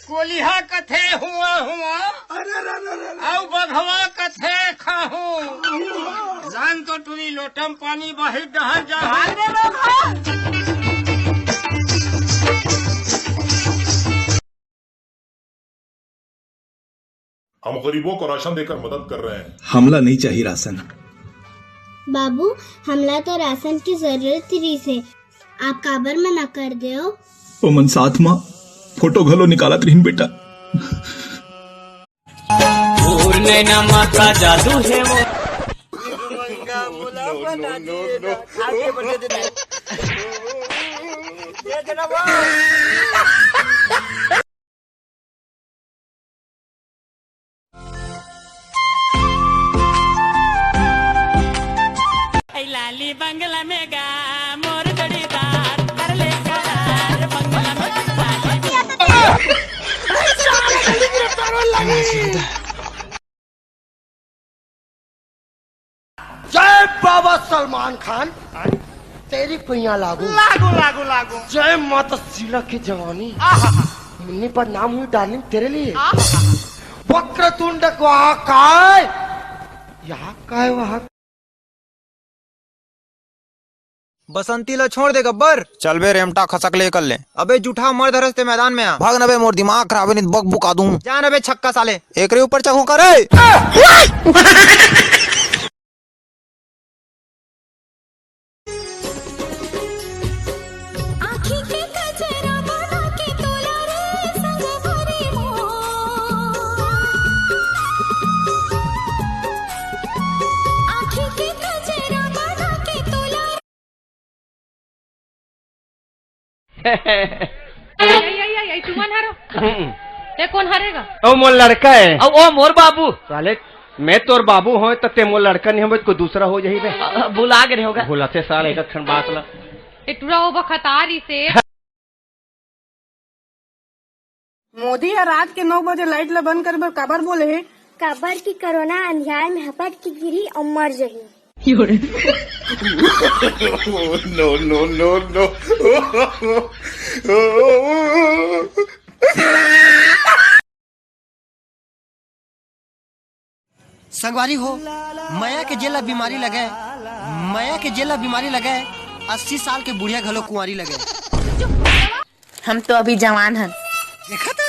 कोलिहा कथे हुआ हुआ और बघवा कथे खाहू जान तो टूरी लोटम पानी बाहर डहर जा। हम गरीबों को राशन देकर मदद कर रहे हैं। हमला नहीं चाहिए राशन। बाबू हमला तो राशन की जरूरत ही से आप काबर मना कर दे हो। ओ मन साथ माँ फोटो घलो निकालत रहीन बेटा। माता जादू है वो। लाली बंगला में गा मोर जड़ीदार कर ले करार बंगला में जय बाबा सलमान खान तेरी पैया लागू लागू लागू लागू। जय माता शीला की जवानी मुन्नी पर नाम हुई डार्लिंग तेरे लिए। वक्रतुंड वहाँ काय यहाँ काय वहाँ। बसंती ला छोड़ दे गब्बर। चल बे रेमटा खसक ले कर ले। अबे जूठा मर्द हरस्ते मैदान में आ। भाग न बे मोर दिमाग खराब है, नहीं बक बुका दूं। जान अबे छक्का साले। एक रे ऊपर चकू करे। तुमन हारो ते कौन हारेगा? ओ मोर लड़का है। ओ मोर बाबू। साले मैं तोर बाबू हो तो ते मोर लड़का नहीं हो कोई दूसरा हो यही बे। भुला गए होगा। भूलाते साल एक क्षण बात ला। इटूरा वो बखतारी से मोदी या रात के 9 बजे लाइट ला बंद कर काबर बोले है। काबर की कोरोना अंधियार में हपट की गिरी और मर जही। No no no no. संगवारी हो माया के जेला बीमारी लगे। माया के जेला बीमारी लगे 80 साल के बुढ़िया घलो कुंवारी लगे। हम तो अभी जवान हैं। देखा था